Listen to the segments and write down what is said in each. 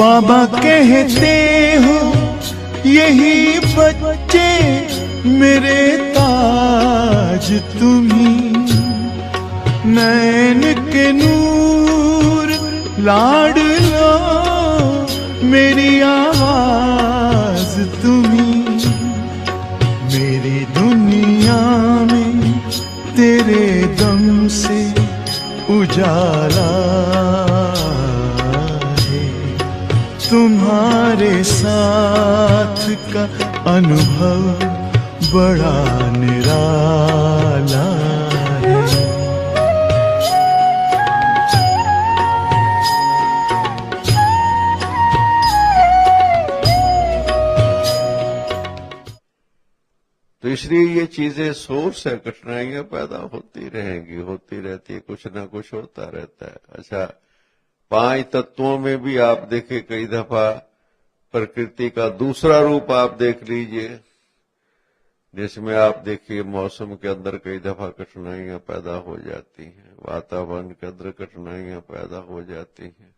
बाबा कहते हो यही बच्चे मेरे ताज तुम्ही, नैन के नूर लाडलो मेरी आवाज तुम्ही, मेरी दुनिया में तेरे दम से उजाला है, तुम्हारे साथ का अनुभव बड़ा निराला है। तो इसलिए ये चीजें सोर्स है, कठिनाइयां पैदा होती रहेंगी, होती रहती है, कुछ ना कुछ होता रहता है। अच्छा, 5 तत्वों में भी आप देखें कई दफा प्रकृति का दूसरा रूप आप देख लीजिए, जिसमें आप देखिए मौसम के अंदर कई दफा कठिनाइयां पैदा हो जाती हैं, वातावरण के अंदर कठिनाइयां पैदा हो जाती हैं।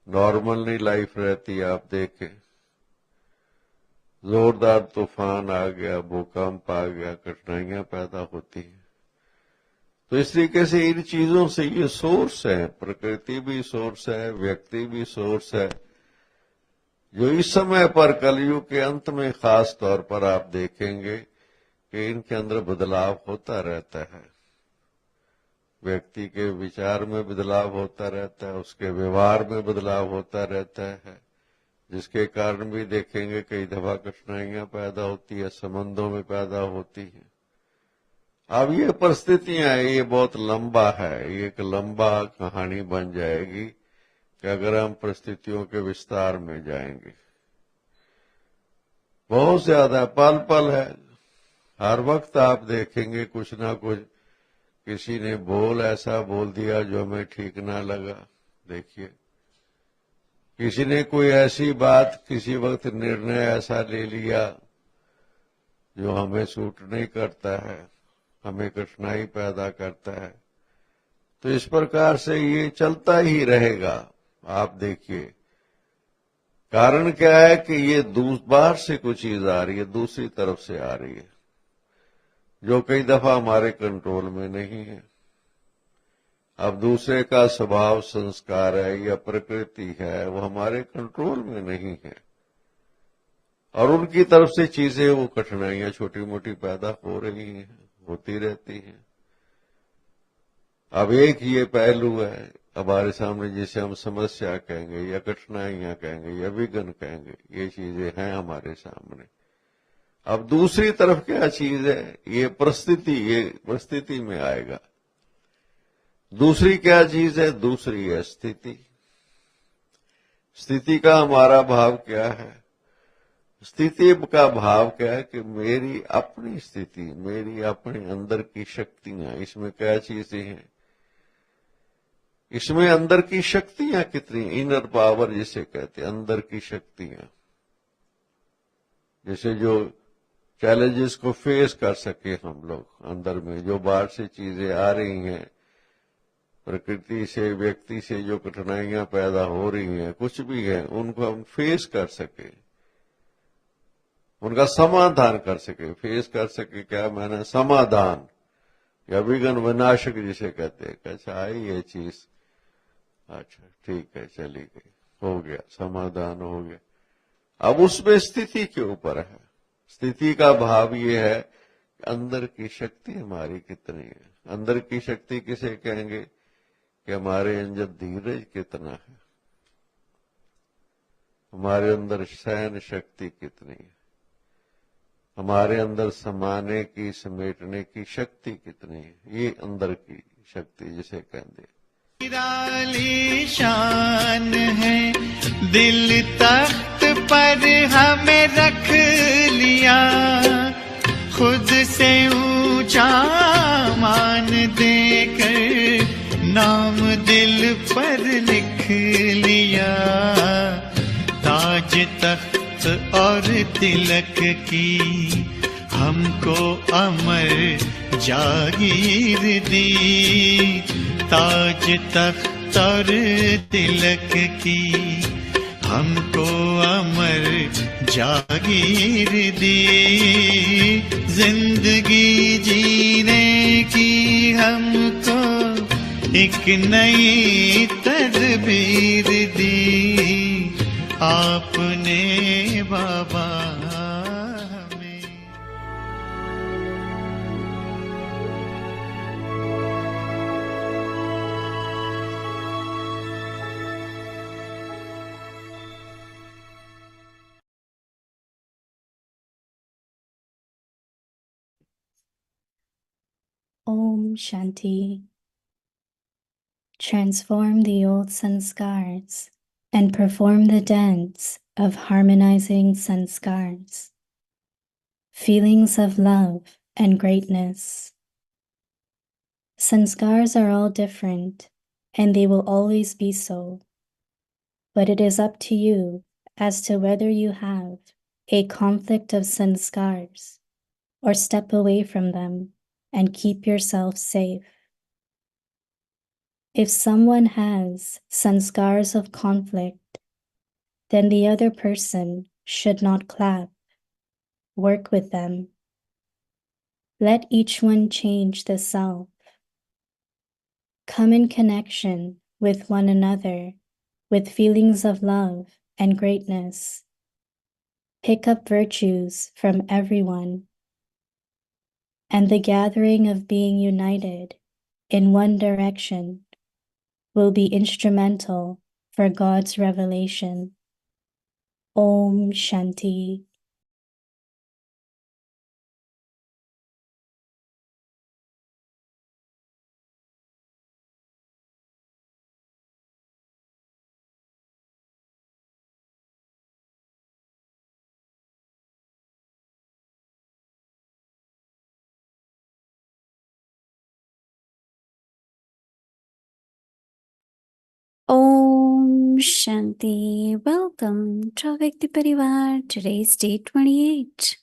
नॉर्मल नहीं लाइफ रहती, आप देखें जोरदार तूफान आ गया, भूकंप आ गया, कठिनाइयां पैदा होती हैं। तो इस तरीके से इन चीजों से ये सोर्स है, प्रकृति भी सोर्स है, व्यक्ति भी सोर्स है, जो इस समय पर कलयुग के अंत में खास तौर पर आप देखेंगे कि इनके अंदर बदलाव होता रहता है। व्यक्ति के विचार में बदलाव होता रहता है, उसके व्यवहार में बदलाव होता रहता है, जिसके कारण भी देखेंगे कई दफा कठिनाइयां पैदा होती है, संबंधों में पैदा होती है। अब ये परिस्थितियां हैं, ये बहुत लंबा है, ये एक लंबा कहानी बन जाएगी कि अगर हम परिस्थितियों के विस्तार में जाएंगे। बहुत ज्यादा पल पल है, हर वक्त आप देखेंगे कुछ ना कुछ किसी ने ऐसा बोल दिया जो हमें ठीक ना लगा। देखिए, किसी ने कोई ऐसी बात किसी वक्त निर्णय ऐसा ले लिया जो हमें सूट नहीं करता है, हमें कठिनाई पैदा करता है। तो इस प्रकार से ये चलता ही रहेगा। आप देखिए, कारण क्या है कि ये बाहर से कुछ चीज आ रही है, दूसरी तरफ से आ रही है, जो कई दफा हमारे कंट्रोल में नहीं है। अब दूसरे का स्वभाव, संस्कार है या प्रकृति है, वो हमारे कंट्रोल में नहीं है, और उनकी तरफ से चीजें, वो कठिनाइयां छोटी मोटी पैदा हो रही हैं, होती रहती हैं। अब एक ये पहलू है हमारे सामने, जिसे हम समस्या कहेंगे या कठिनाइयां कहेंगे या विघ्न कहेंगे, ये चीजें हैं हमारे सामने। अब दूसरी तरफ क्या चीज है, ये परिस्थिति में आएगा। दूसरी क्या चीज है, दूसरी है स्थिति। स्थिति का हमारा भाव क्या है? स्थिति का भाव क्या है कि मेरी अपनी स्थिति, मेरी अपने अंदर की शक्तियां, इसमें क्या चीजें हैं, इसमें अंदर की शक्तियां कितनी, इनर पावर जिसे कहते हैं, अंदर की शक्तियां, जैसे जो चैलेंजेस को फेस कर सके हम लोग अंदर में, जो बाहर से चीजें आ रही हैं, प्रकृति से, व्यक्ति से जो कठिनाइयां पैदा हो रही हैं, कुछ भी है, उनको हम फेस कर सके, उनका समाधान कर सके। फेस कर सके क्या मैंने, समाधान या विघ्न विनाशक जिसे कहते हैं। अच्छा, आई ये चीज, अच्छा ठीक है, चली गई, हो गया, समाधान हो गया। अब उसमें स्थिति के ऊपर है। स्थिति का भाव ये है कि अंदर की शक्ति हमारी कितनी है। अंदर की शक्ति किसे कहेंगे कि हमारे अंदर धीरज कितना है, हमारे अंदर सहन शक्ति कितनी है, हमारे अंदर समाने की, समेटने की शक्ति कितनी है। ये अंदर की शक्ति जिसे कहते हैं। निराली शान है, दिल तख्त पर हमें रख लिया, खुद से ऊंचा मान देकर नाम दिल पर लिख लिया। ताज तख्त और तिलक की हमको अमर जागीर दी, ताज तख्त और तिलक की हमको अमर जागीर दी, जिंदगी जीने की हमको एक नई तदबीर दी आपने बाबा हमें। Om Shanti. Transform the old sanskars and perform the dance of harmonizing sanskars. Feelings of love and greatness. Sanskars are all different, and they will always be so. But it is up to you as to whether you have a conflict of sanskars or step away from them and keep yourself safe. If someone has sanskars of conflict, then the other person should not clap. Work with them. Let each one change the self. Come in connection with one another with feelings of love and greatness. Pick up virtues from everyone. And the gathering of being united in one direction will be instrumental for God's revelation. Om Shanti. Om Shanti. Welcome to Vyakti Parivar. Today's day 28.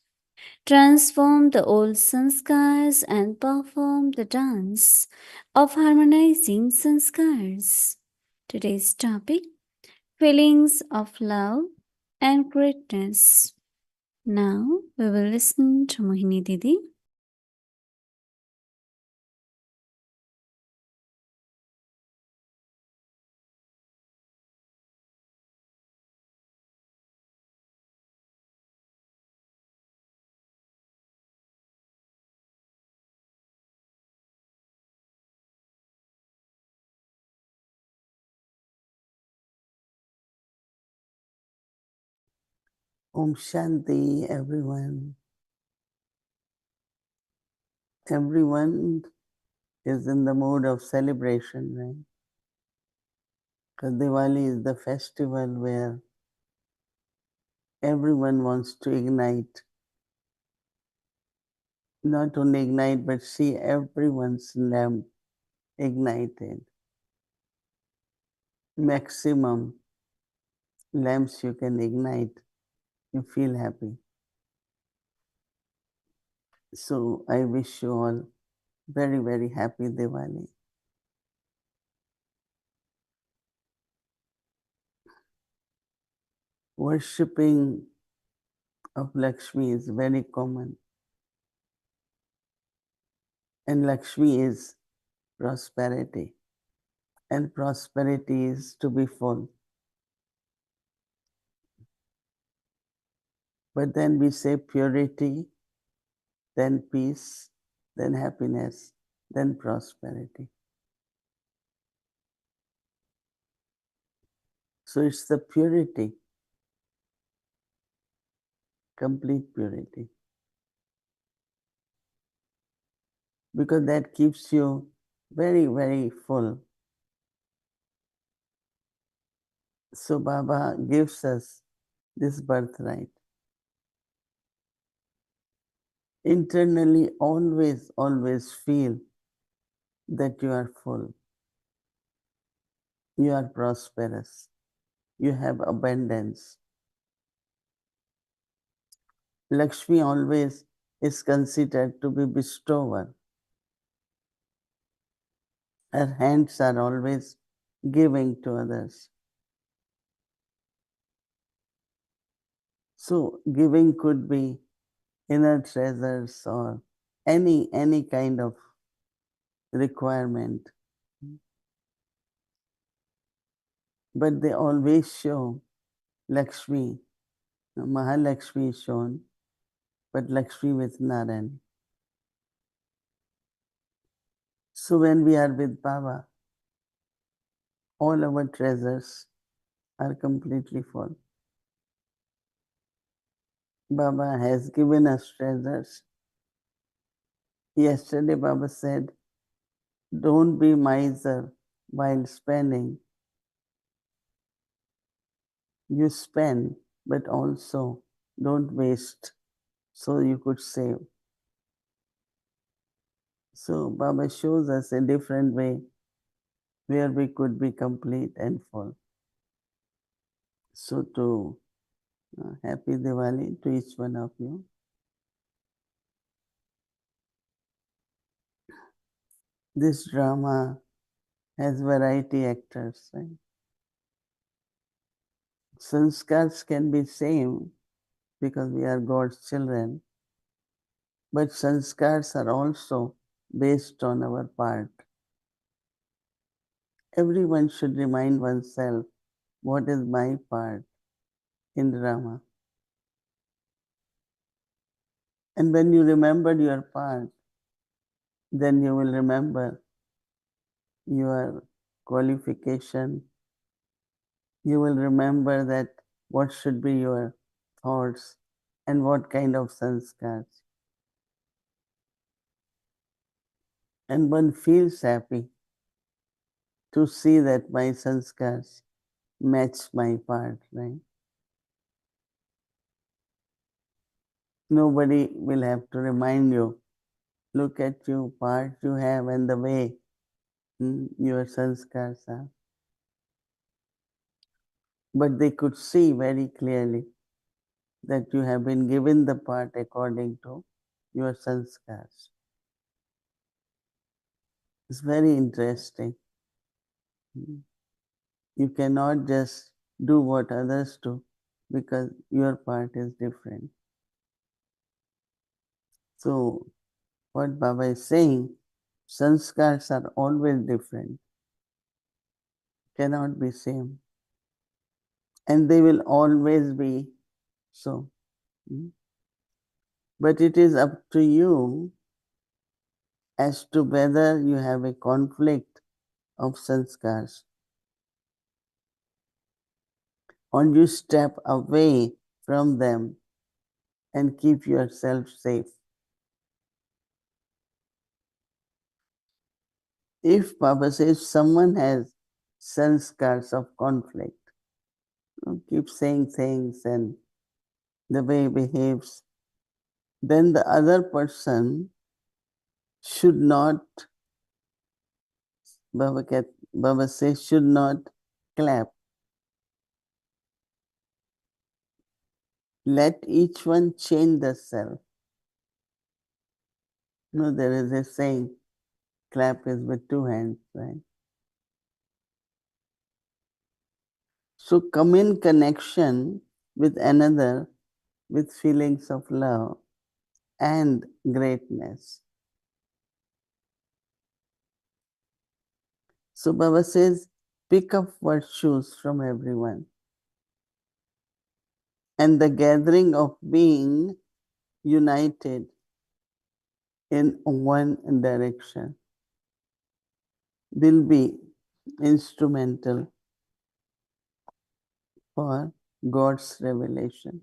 Transform the old sanskars and perform the dance of harmonizing sanskars. Today's topic: feelings of love and greatness. Now we will listen to Mohini Didi. Om Shanti, everyone. Everyone is in the mood of celebration, right? Because Diwali is the festival where everyone wants to ignite. Not only ignite, but see everyone's lamp ignited. Maximum lamps you can ignite, you feel happy. So I wish you all very, very happy Diwali. Worshipping of Lakshmi is very common. And Lakshmi is prosperity. And prosperity is to be full. But then we say purity, then peace, then happiness, then prosperity. So it's the purity, complete purity. Because that keeps you very, very full. So Baba gives us this birthright. Internally, always, always feel that you are full. You are prosperous. You have abundance. Lakshmi always is considered to be bestower. Her hands are always giving to others. So giving could be inner treasures or any kind of requirement. But they always show Lakshmi. Mahalakshmi is shown, but Lakshmi with Narayan. So when we are with Baba, all our treasures are completely full. Baba has given us treasures. Yesterday Baba said, don't be miser while spending. You spend, but also don't waste, so you could save. So Baba shows us a different way where we could be complete and full. So to happy Diwali to each one of you. This drama has variety actors, right? Sanskars can be same because we are God's children, but sanskars are also based on our part. Everyone should remind oneself, what is my part in drama? And when you remember your part, then you will remember your qualification. You will remember that what should be your thoughts and what kind of sanskars. And one feels happy to see that my sanskars match my part, right? Nobody will have to remind you, look at you, part you have and the way your sanskars are. But they could see very clearly that you have been given the part according to your sanskars. It's very interesting. You cannot just do what others do because your part is different. So, what Baba is saying, sanskars are always different, cannot be same, and they will always be so. But it is up to you as to whether you have a conflict of sanskars or you step away from them and keep yourself safe. If Baba says someone has sanskars of conflict, keep saying things and the way he behaves, then the other person should not, Baba says, should not clap. Let each one change the self. No, there is a saying, clap is with two hands, right? So come in connection with another with feelings of love and greatness. So Baba says, pick up virtues from everyone. And the gathering of being united in one direction will be instrumental for God's revelation.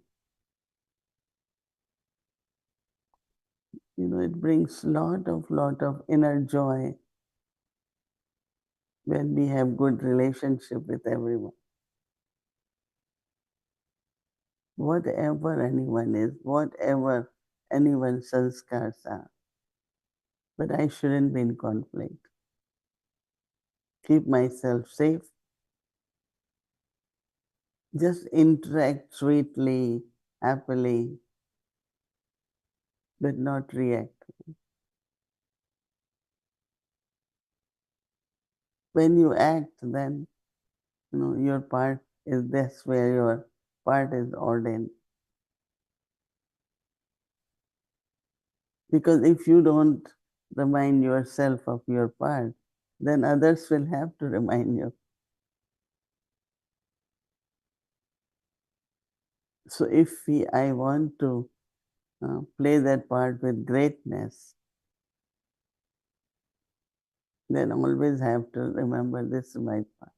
It brings lot of inner joy when we have good relationship with everyone. Whatever anyone is, whatever anyone's sanskars are. But I shouldn't be in conflict. Keep myself safe. Just interact sweetly, happily, but not react. When you act, then your part is that's where your part is ordained. Because if you don't remind yourself of your part, then others will have to remind you. So if I want to play that part with greatness, then always have to remember this is my part.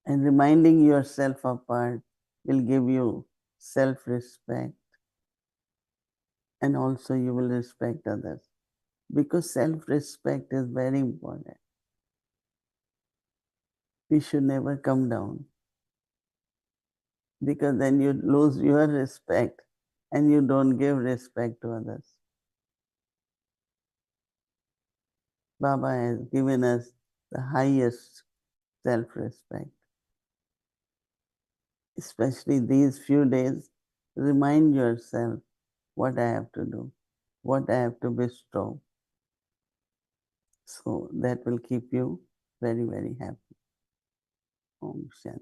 And reminding yourself of part will give you self-respect, and also you will respect others. Because self-respect is very important. We should never come down, because then you lose your respect and you don't give respect to others. Baba has given us the highest self-respect. Especially these few days, remind yourself what I have to do, what I have to bestow. So that will keep you very, very happy. Om Shanti.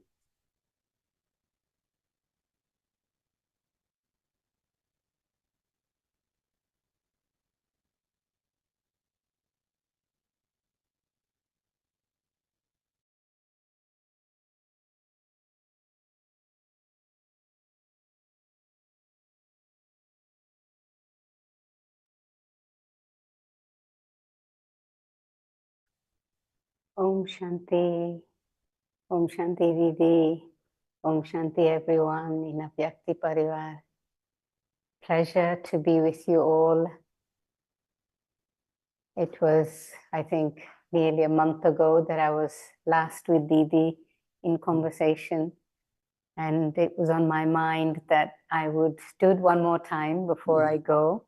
Om Shanti, Om Shanti Didi, Om Shanti everyone in Avyakti Parivar. Pleasure to be with you all. It was, I think, nearly a month ago that I was last with Didi in conversation, and it was on my mind that I would do it one more time before I go,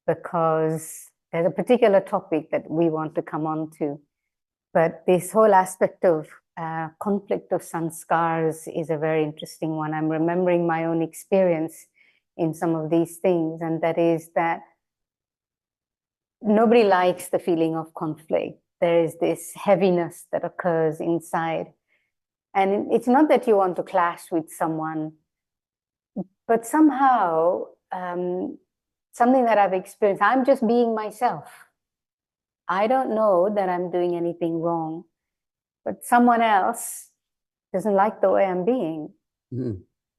because there's a particular topic that we want to come on to. But this whole aspect of conflict of sanskars is a very interesting one. I'm remembering my own experience in some of these things, and that is that nobody likes the feeling of conflict. There is this heaviness that occurs inside. And it's not that you want to clash with someone, but somehow, something that I've experienced, I'm just being myself. I don't know that I'm doing anything wrong, but someone else doesn't like the way I'm being.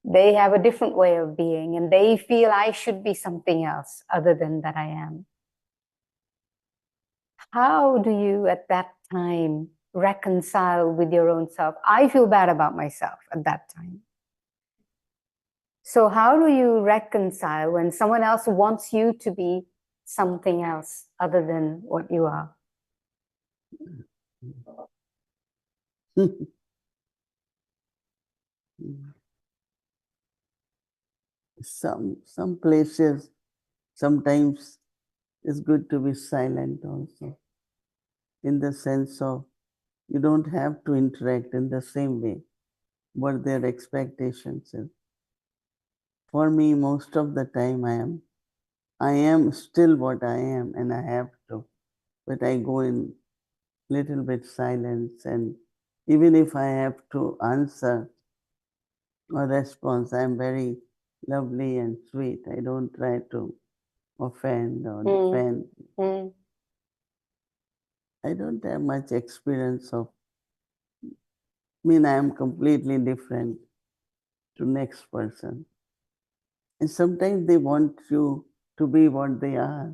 They have a different way of being, and they feel I should be something else other than that I am. How do you at that time reconcile with your own self? I feel bad about myself at that time. So how do you reconcile when someone else wants you to be something else other than what you are? Some places, sometimes it's good to be silent also, in the sense of you don't have to interact in the same way what their expectations is. For me, most of the time I am still what I am, and I have to, but I go in little bit silence, and even if I have to answer or response, I'm very lovely and sweet. I don't try to offend or defend. I don't have much experience of, I am completely different to next person. And sometimes they want you to be what they are.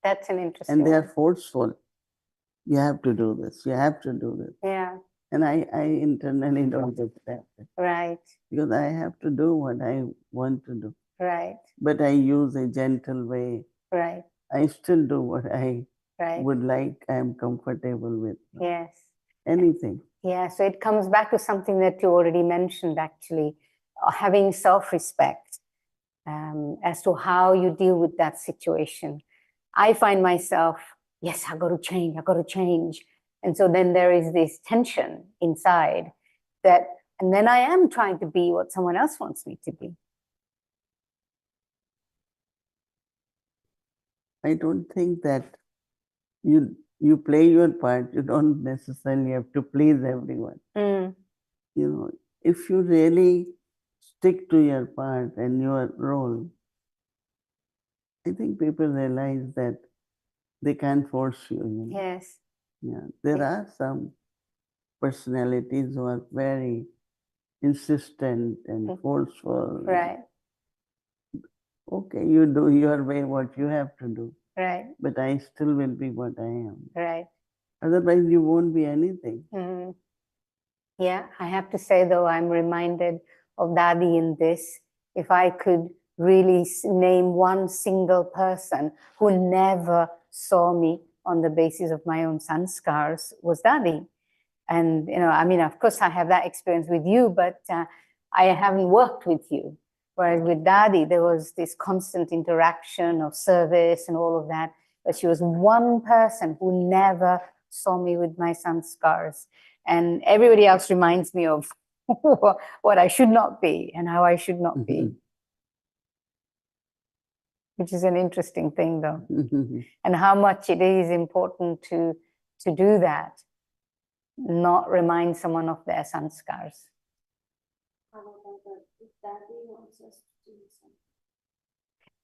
That's an interesting And they are forceful. You have to do this. You have to do this. Yeah. And I internally don't accept it. Right. Because I have to do what I want to do. Right. But I use a gentle way. Right. I still do what I would like, I am comfortable with. Yes. Anything. Yeah, so it comes back to something that you already mentioned, actually, having self-respect as to how you deal with that situation. I find myself, yes, I got to change, I got to change. And so then there is this tension inside that, and then I am trying to be what someone else wants me to be. I don't think that you play your part. You don't necessarily have to please everyone. Mm. You know, if you really stick to your part and your role, I think people realize that they can't force you. You know? Yes. Yeah, there are some personalities who are very insistent and forceful. Right. Okay, you do your way what you have to do, Right. but I still will be what I am. Right. Otherwise, you won't be anything. Mm. Yeah, I have to say though, I'm reminded of Dadi in this. If I could really name one single person who never saw me on the basis of my own sanskars, was Dadi. And, you know, I mean, of course, I have that experience with you, but I haven't worked with you. Whereas with Dadi, there was this constant interaction of service and all of that. But she was one person who never saw me with my sanskars. And everybody else reminds me of what I should not be and how I should not be. Which is an interesting thing, though. And how much it is important to do that. Not remind someone of their sanskars.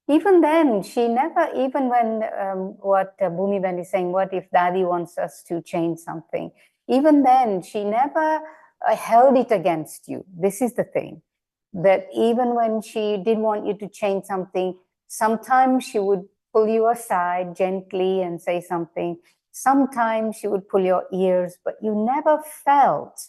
Even then, she never, even when what Bhumi Ben is saying, what if Dadi wants us to change something? Even then, she never held it against you. This is the thing, that even when she did want you to change something, sometimes she would pull you aside gently and say something. Sometimes she would pull your ears, but you never felt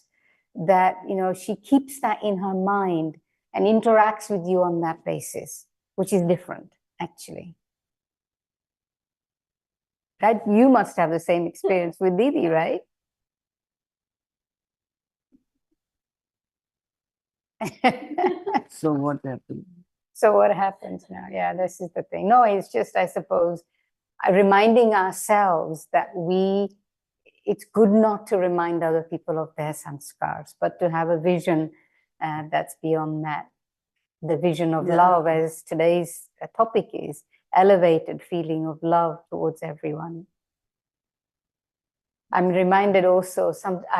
that, you know, she keeps that in her mind and interacts with you on that basis, which is different, actually. Right? You must have the same experience with Didi, right? So what happened? So what happens now? Yeah, this is the thing. No, it's just, I suppose, reminding ourselves that it's good not to remind other people of their sanskars, but to have a vision that's beyond that. The vision of love, as today's topic is, elevated feeling of love towards everyone. I'm reminded also,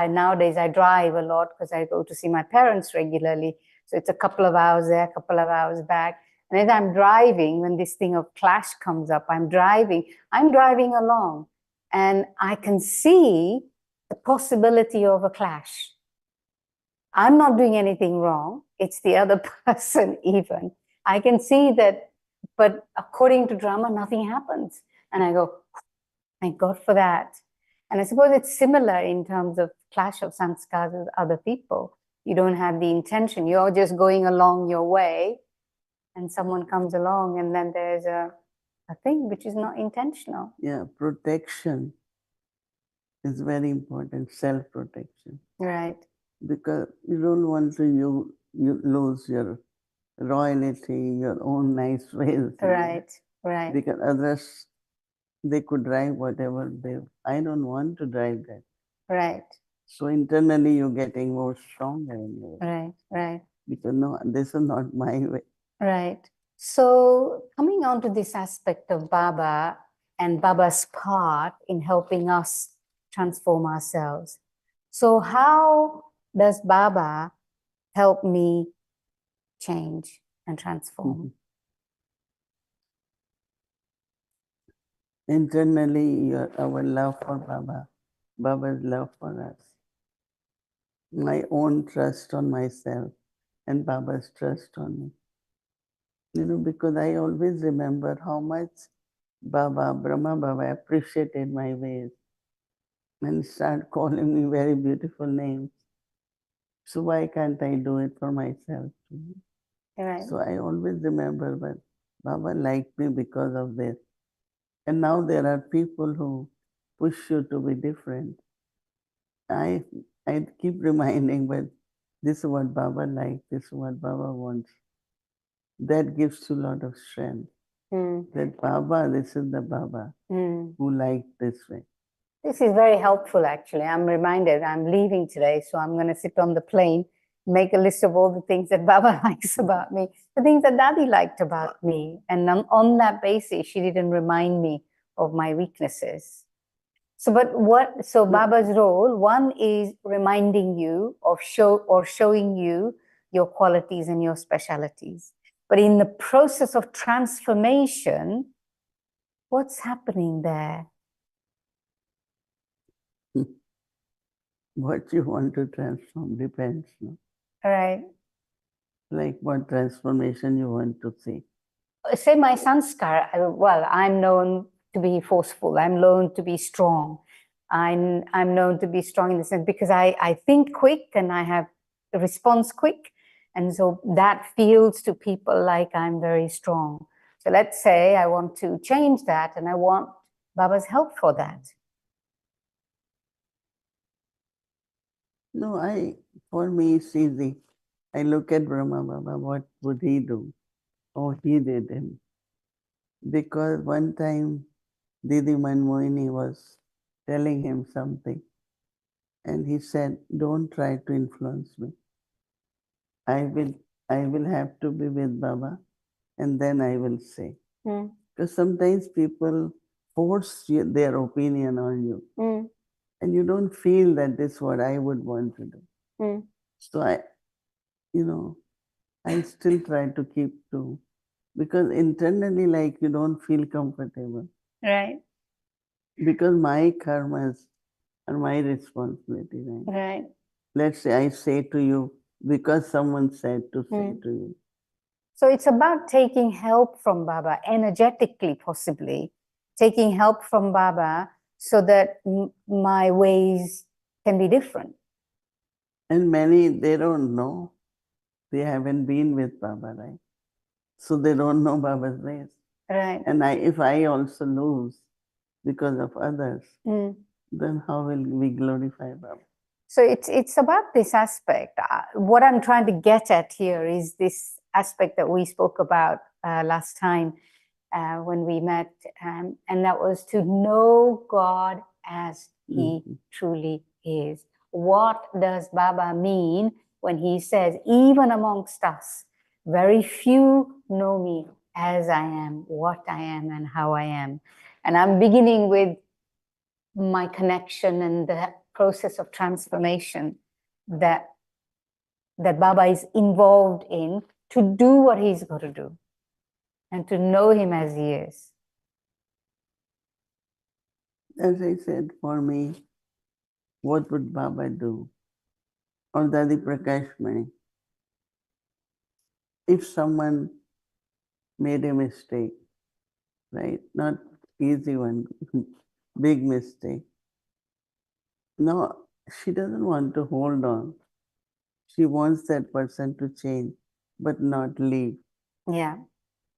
nowadays I drive a lot because I go to see my parents regularly. So it's a couple of hours there, a couple of hours back. And as I'm driving, when this thing of clash comes up, I'm driving along and I can see the possibility of a clash. I'm not doing anything wrong. It's the other person even. I can see that, but according to drama, nothing happens. And I go, thank God for that. And I suppose it's similar in terms of clash of sanskars with other people. You don't have the intention. You're just going along your way and someone comes along and then there's a thing which is not intentional. Yeah, protection is very important, self-protection. Right. Because you don't want to you lose your royalty, your own nice ways. Right, right. Because others, they could drive whatever I don't want to drive that. Right. So internally you're getting more stronger. Right, right. Because no, this is not my way. Right. So coming on to this aspect of Baba and Baba's part in helping us transform ourselves. So how does Baba help me change and transform? Internally, our love for Baba, Baba's love for us, my own trust on myself, and Baba's trust on me. You know, because I always remember how much Brahma Baba appreciated my ways and started calling me very beautiful names. So why can't I do it for myself? Right. So I always remember that Baba liked me because of this. And now there are people who push you to be different. I keep reminding, but this is what Baba likes, this is what Baba wants. That gives you a lot of strength. That Baba, this is the Baba who liked this way. This is very helpful, actually. I'm reminded I'm leaving today, so I'm going to sit on the plane, make a list of all the things that Baba likes about me, the things that Dadi liked about me. And on that basis, she didn't remind me of my weaknesses. So, Baba's role, one is reminding you of showing you your qualities and your specialities. But in the process of transformation, what's happening there? What you want to transform depends, no? Right. Like what transformation you want to see. Say my sanskar, I'm known to be forceful. I'm known to be strong. I'm known to be strong in the sense because I think quick and I have the response quick. And so that feels to people like I'm very strong. So let's say I want to change that and I want Baba's help for that. No, for me, it's easy. I look at Brahma Baba, what would he do? Oh, he did him. Because one time Didi Mohini was telling him something and he said, don't try to influence me. I will have to be with Baba and then I will say. Because sometimes people force their opinion on you and you don't feel that this is what I would want to do. So I still try to keep to, because internally, like, you don't feel comfortable. Right. Because my karmas are my responsibility, right? Right. Let's say I say to you because someone said to say to you. So it's about taking help from Baba, energetically possibly, taking help from Baba so that my ways can be different. And many, they don't know. They haven't been with Baba, right? So they don't know Baba's ways. Right. And if I also lose because of others, then how will we glorify Baba? So it's about this aspect. What I'm trying to get at here is this aspect that we spoke about last time when we met, and that was to know God as He truly is. What does Baba mean when he says, even amongst us, very few know me as I am, what I am, and how I am? And I'm beginning with my connection and the process of transformation that Baba is involved in to do what he's got to do and to know him as he is. As I said, for me, what would Baba do? Or Dadi Prakash Mai, if someone made a mistake, right? Not easy one, big mistake. No, she doesn't want to hold on. She wants that person to change, but not leave. Yeah.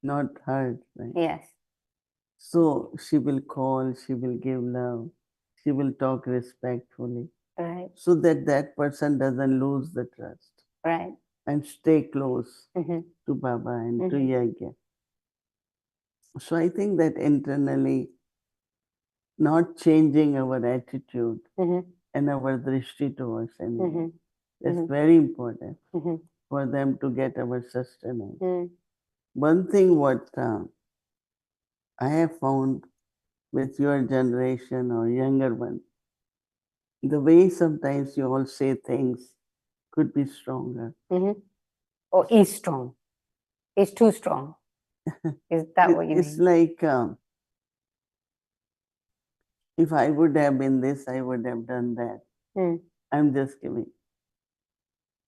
Not hurt, right? Yes. So she will call, she will give love, she will talk respectfully. Right. So that that person doesn't lose the trust. Right. And stay close to Baba and to Yajna. So I think that internally, not changing our attitude and our drishti towards anyone, that's very important for them to get our sustenance. One thing what I have found with your generation or younger one, the way sometimes you all say things could be stronger. Or is strong. Is too strong. Is that what you It's mean? like, if I would have been this, I would have done that. I'm just giving.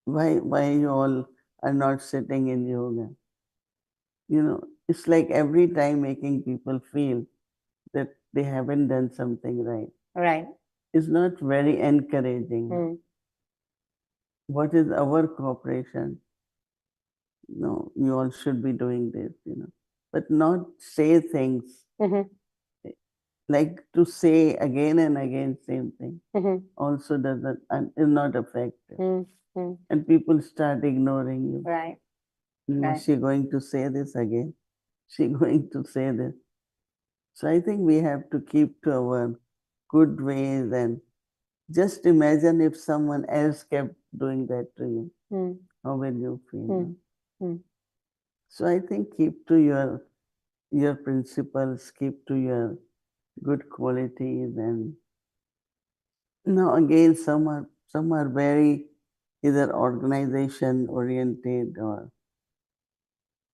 Why you all are not sitting in yoga? It's like every time making people feel that they haven't done something right. Right. It's not very encouraging. What is our cooperation? No, you all should be doing this, but not say things like to say again and again same thing also doesn't and is not effective. And people start ignoring you. Right. Is she going to say this again? She going to say this? So I think we have to keep to our good ways and just imagine if someone else kept doing that to you. How will you feel? So I think keep to your principles, keep to your good qualities, and Now again, some are very either organization oriented or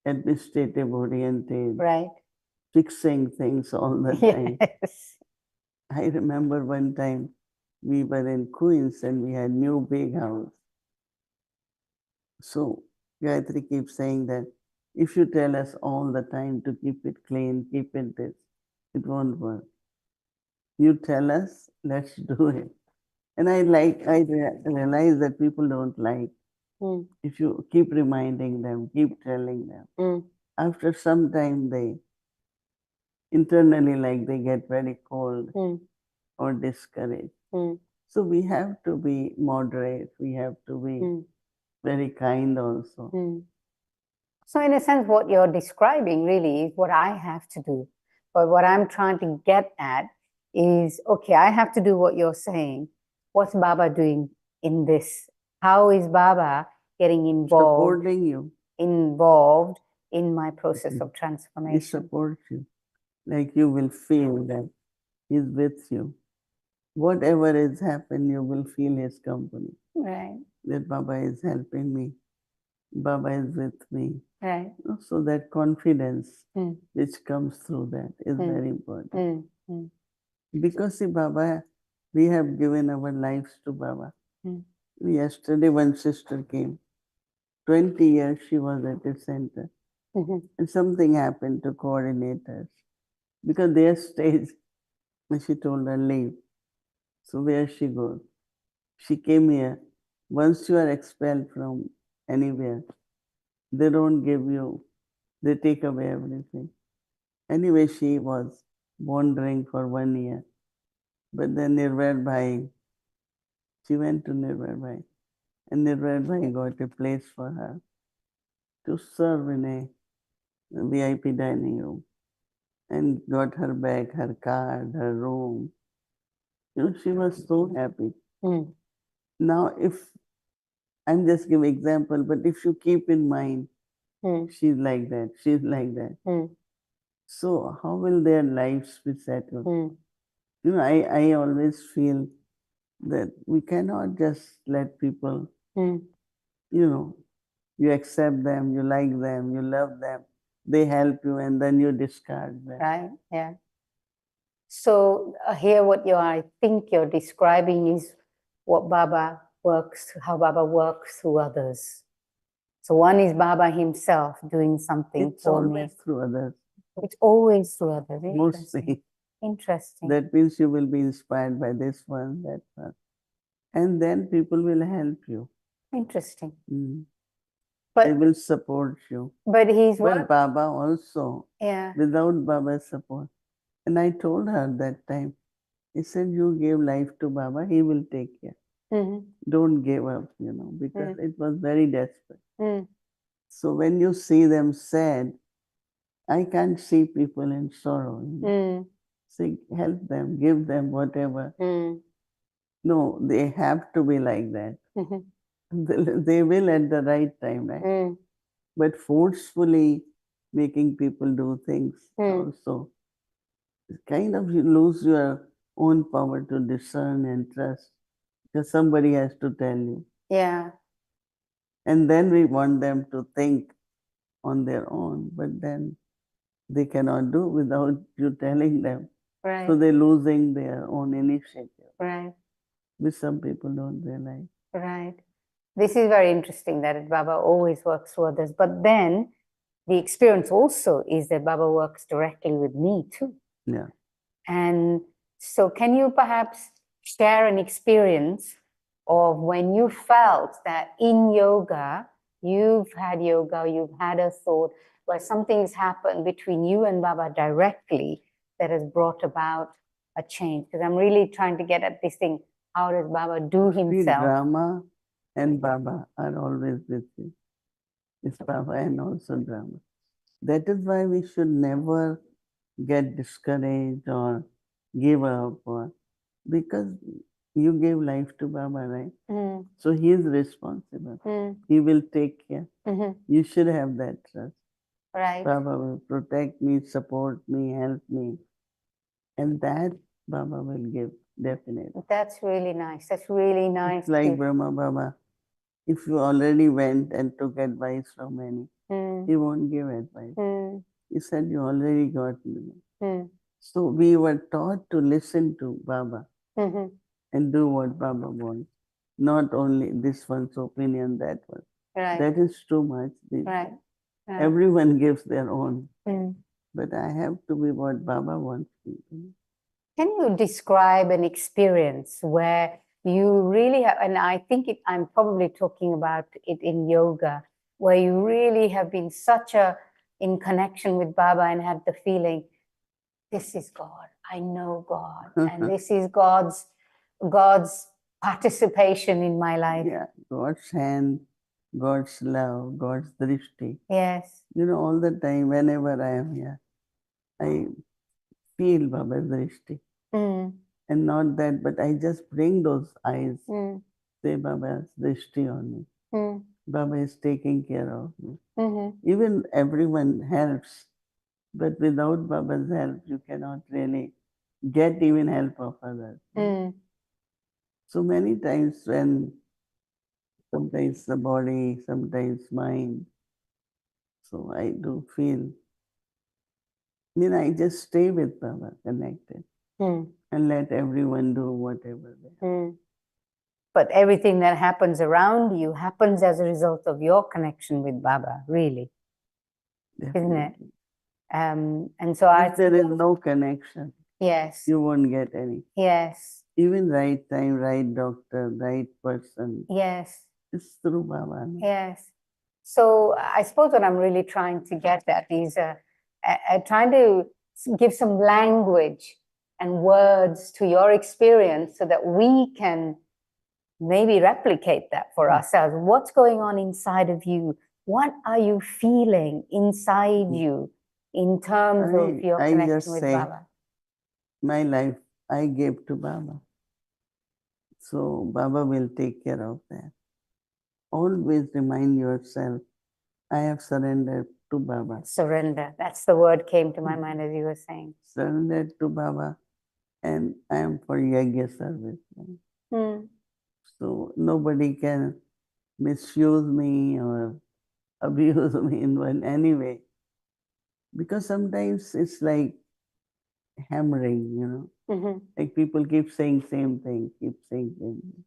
administrative oriented, Right. fixing things all the time. Yes. I remember one time we were in Queens and we had new big house. So Gayatri keeps saying that if you tell us all the time to keep it clean, keep it this, it won't work. You tell us, let's do it. And I realize that people don't like Mm. if you keep reminding them, keep telling them. Mm. After some time, they internally like they get very cold Mm. or discouraged. Mm. So we have to be moderate. We have to be Mm. very kind also. Mm. So in a sense, what you're describing really is what I have to do. But what I'm trying to get at is, okay, I have to do what you're saying. What's Baba doing in this? How is Baba getting Supporting you. involved in my process of He transformation? supports you. Like you will feel that he's with you. Whatever has happened, you will feel his company. Right. That Baba is helping me. Baba is with me. Right. So that confidence Mm. which comes through that is very important. Mm. Mm. Because see, Baba, we have given our lives to Baba. Mm. Yesterday, one sister came. 20 years she was at the center. Mhm. And something happened to coordinators. Because their stage, and she told her, leave. So where she goes? She came here. Once you are expelled from anywhere, they don't give you, they take away everything. Anyway, she was wandering for 1 year. But then Nirvad Bhai, she went to Nirvad Bhai. And Nirvad Bhai got a place for her to serve in a VIP dining room. And got her back, her card, her room. She was so happy. Mm. Now, if I'm just giving example, but if you keep in mind, Mm. she's like that, she's like that. Mm. So how will their lives be settled? Mm. I always feel that we cannot just let people, Mm. You accept them, you like them, you love them, they help you, and then you discard them. Right. Yeah. So here, I think you're describing is what Baba works, how Baba works through others. So one is Baba himself doing something It's for always me. through others. It's always through others. Mostly. Interesting. That means you will be inspired by this one, that one. And then people will help you. Interesting. They But will support you. but he's But Baba also, yeah. without Baba's support. And I told her that time, he said, you gave life to Baba, he will take care. Mhm. Don't give up, because it was very desperate. So when you see them sad, I can't see people in sorrow. Say, help them, give them whatever. No, they have to be like that. They will at the right time, right? But forcefully making people do things also, kind of you lose your own power to discern and trust because somebody has to tell you. Yeah. And then we want them to think on their own, but then they cannot do without you telling them. Right. So they're losing their own initiative, Right. which some people don't realize. Right. This is very interesting that Baba always works through others. But then the experience also is that Baba works directly with me too. Yeah. And so can you perhaps share an experience of when you felt that in yoga, you've had a thought where something's happened between you and Baba directly that has brought about a change? Because I'm really trying to get at this thing. How does Baba do See, himself? drama and Baba are always with you. It's Baba and also drama. That is why we should never get discouraged or give up, because you gave life to Baba, right? So he is responsible. He will take care. You should have that trust. Right. Baba will protect me, support me, help me. And that Baba will give. definitely. That's really nice. That's really nice. It's like to- Brahma Baba. If you already went and took advice from any, he won't give advice. He said you already got. So we were taught to listen to Baba and do what Baba wants. Not only this one's opinion, that one. Right. That is too much. Right. Right. Everyone gives their own. Mm. But I have to be what Baba wants me to be. Can you describe an experience where you really have, and I think I'm probably talking about it in yoga, where you really have been in connection with Baba and had the feeling, this is God, I know God, and this is God's participation in my life. Yeah, God's hand, God's love, God's drishti. Yes. You know, all the time, whenever I am here, I feel Baba's drishti. And not that, but I just bring those eyes, say Baba's drishti on me. Baba is taking care of me. Even everyone helps, but without Baba's help, you cannot really get even help of others. So many times when sometimes the body, sometimes mind, so I do feel, I just stay with Baba, connected, and let everyone do whatever they But everything that happens around you happens as a result of your connection with Baba, really, isn't it? And so if there is no connection, yes, you won't get any. Yes. Even right time, right doctor, right person. Yes. It's through Baba. No? Yes. So I suppose what I'm really trying to get at is trying to give some language and words to your experience so that we can maybe replicate that for ourselves. What's going on inside of you? What are you feeling inside you in terms of your connection with Baba? My life, I gave to Baba. So Baba will take care of that. Always remind yourself, I have surrendered to Baba. Surrender. That's the word came to my mind as you were saying. Surrendered to Baba, and I am for Yajna service. So nobody can misuse me or abuse me in any way. Because sometimes it's like hammering, like people keep saying same thing, keep saying same thing.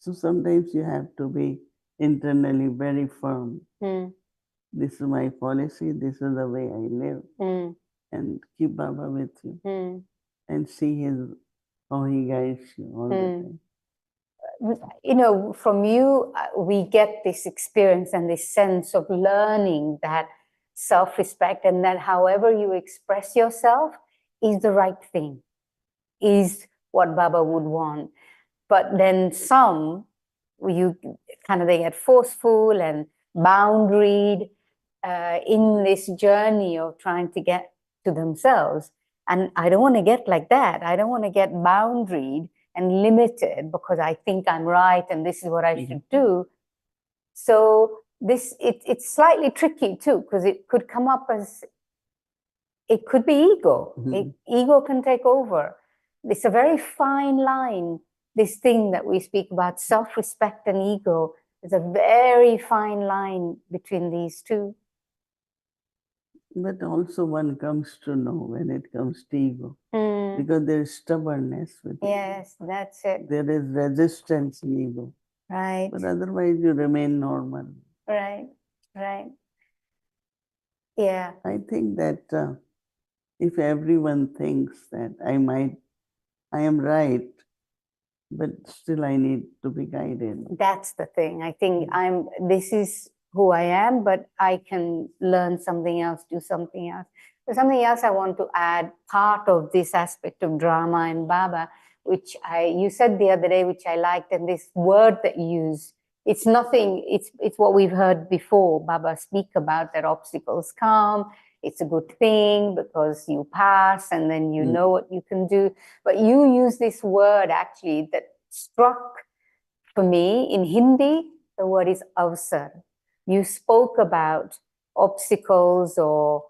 So sometimes you have to be internally very firm. This is my policy, this is the way I live. And keep Baba with you. And see how he guides you all the time. From you, we get this experience and this sense of learning that self-respect and that however you express yourself is the right thing, is what Baba would want. But then some, they get forceful and boundaried in this journey of trying to get to themselves. And I don't want to get like that. I don't want to get boundaried and limited because I think I'm right and this is what I should do. So it's slightly tricky too, because it could come up as, it could be ego. Ego can take over. It's a very fine line, this thing that we speak about, self-respect and ego. There's a very fine line between these two. But also one comes to know when it comes to ego. Because there is stubbornness with it. Yes, that's it. There is resistance in ego. Right. But otherwise you remain normal. Right, right. Yeah. I think that if everyone thinks that I am right, but still I need to be guided. That's the thing. I think this is who I am, but I can learn something else, do something else. There's something else I want to add, part of this aspect of drama and Baba, which you said the other day, which I liked, and this word that you use, it's nothing, it's what we've heard before Baba speak about, that obstacles come, it's a good thing because you pass and then you know what you can do. But you use this word actually that struck for me in Hindi, the word is avsar. You spoke about obstacles or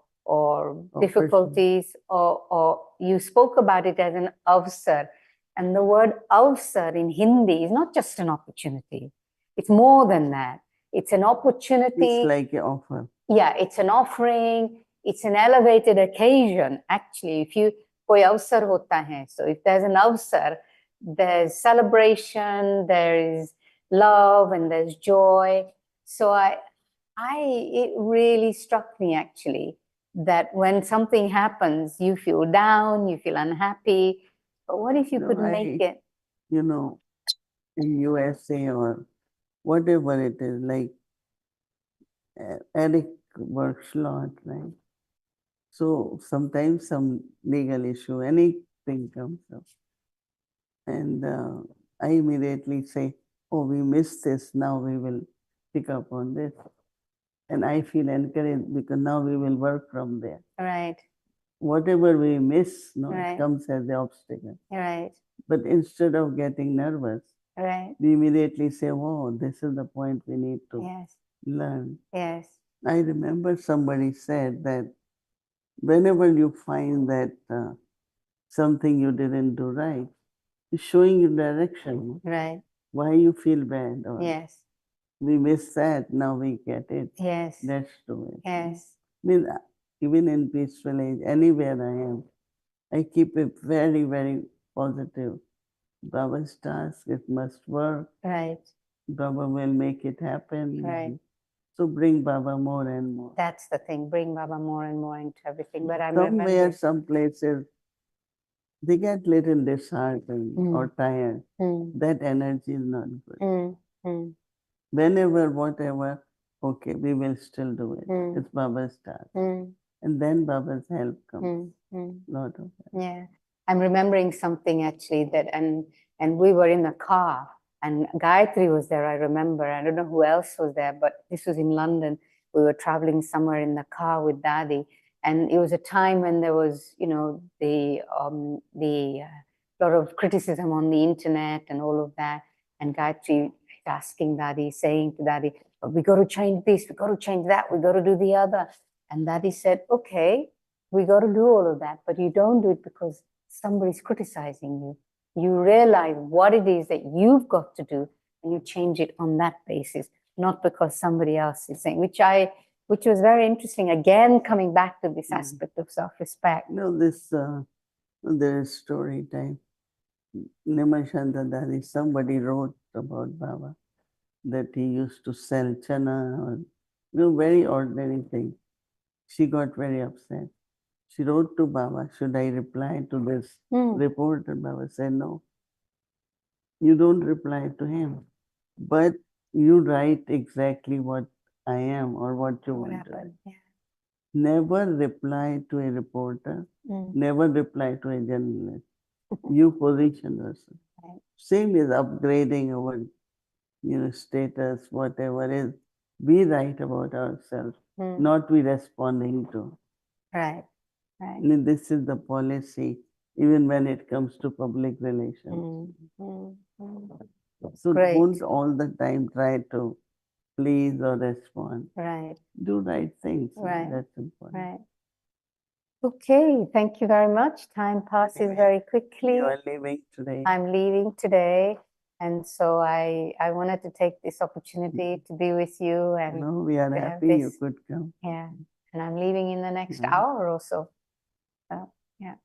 difficulties, or you spoke about it as an avsar. And the word avsar in Hindi is not just an opportunity. It's more than that. It's an opportunity. It's like an offer. Yeah, it's an offering. It's an elevated occasion. Actually, if you koi avsar hota hai, so if there's an avsar, there's celebration, there is love, and there's joy. So it really struck me actually that when something happens, you feel down, you feel unhappy. But what if you could make it? You know, in USA or whatever it is, like Eric works a lot, right? So sometimes some legal issue, anything comes up. And I immediately say, oh, we missed this, now we will pick up on this. And I feel encouraged because now we will work from there. Right. Whatever we miss, no, Right. it comes as the obstacle. Right. But instead of getting nervous, right. we immediately say, oh, this is the point we need to Yes. learn. Yes. I remember somebody said that whenever you find that something you didn't do right, it's showing you direction. Right. Why you feel bad? Or Yes. we miss that, now we get it. Yes. Let's do it. Yes. I mean, even in peaceful age, anywhere I am, I keep it very, very positive. Baba's task, it must work. Right. Baba will make it happen. Right. So bring Baba more and more. That's the thing. Bring Baba more and more into everything. But I'm Somewhere, remembering. some places, they get little disheartened or tired. That energy is not good. Whenever, whatever, okay, we will still do it. It's Baba's task. And then Baba's help comes. Lot of help. Yeah. I'm remembering something actually that and we were in the car and Gayatri was there, I remember. I don't know who else was there, but this was in London. We were traveling somewhere in the car with Daddy. And it was a time when there was, you know, the lot of criticism on the internet and all of that. And Gayatri asking Daddy, saying to Daddy, we got to change this, we got to change that, we got to do the other. And Daddy said, okay, we got to do all of that, but you don't do it because somebody's criticizing you. You realize what it is that you've got to do and you change it on that basis, not because somebody else is saying, which was very interesting. Again, coming back to this aspect of self-respect. You know, this, there is story time. Nimashanta Dadi, somebody wrote about Baba that he used to sell chana or, you know, very ordinary thing. She got very upset. She wrote to Baba, should I reply to this report? And Baba said, no, you don't reply to him, but you write exactly what I am or what you want to write. Yeah. Never reply to a reporter, never reply to a journalist. You position yourself. Right. Same is upgrading our, you know, status, whatever is. We write about ourselves, not we responding to. Right. Right. I mean, this is the policy, even when it comes to public relations. So Great. don't all the time try to please or respond. Right. Do right things. Right. That's important. Right. Okay, thank you very much. Time passes very quickly. You are leaving today. I'm leaving today. And so I wanted to take this opportunity to be with you. And no, we are happy you could come. Yeah. And I'm leaving in the next hour or so. Yeah.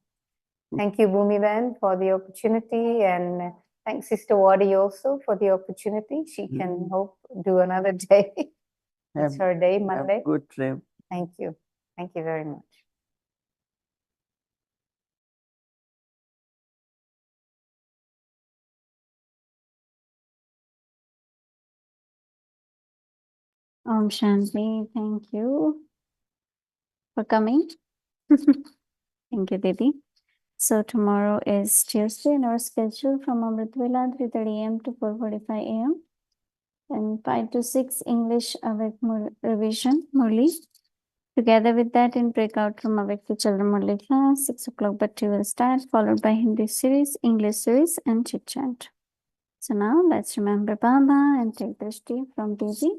Thank you, Bhumi Ben, for the opportunity. And thanks, Sister Wadi, also for the opportunity. She can hope do another day. It's her day, Monday. Have good trip. Thank you. Thank you very much. Om Shanti, thank you for coming. Thank you, Didi. So tomorrow is Tuesday and our schedule from Amritvela 3:30 a.m. to 4:45 a.m. and 5 to 6 English Avik revision Murli. Together with that in breakout from Avik to Children Murli class, 6 o'clock Bhatti will start, followed by Hindi series, English series and chit chat. So now let's remember Baba and take drishti from Didi.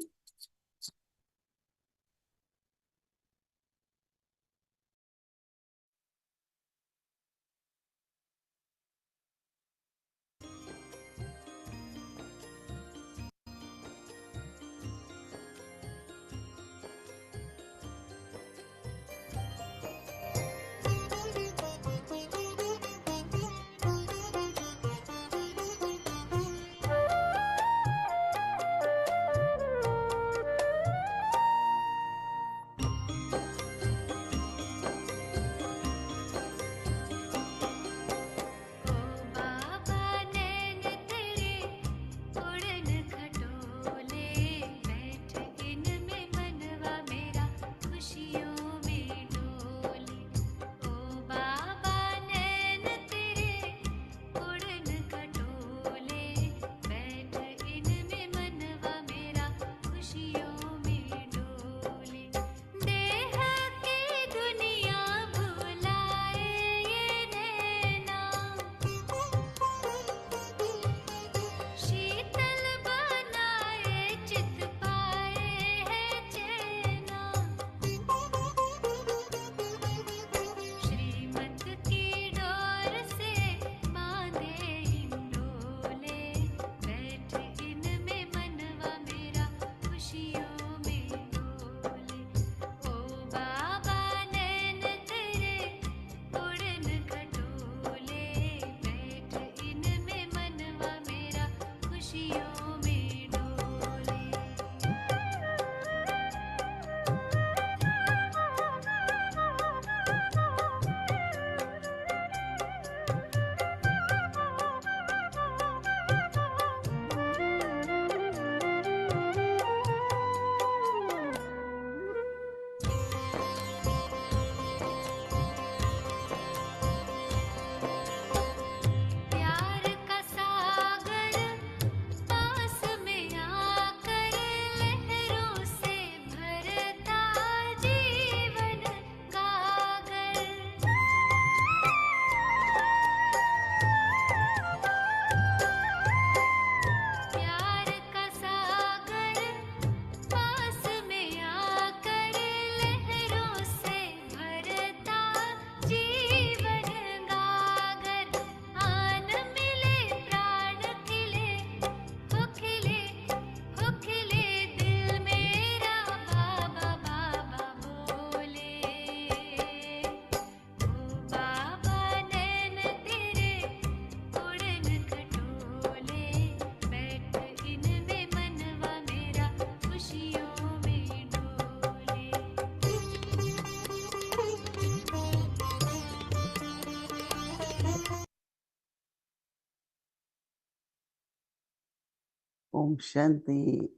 Om Shanti.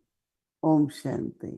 Om Shanti.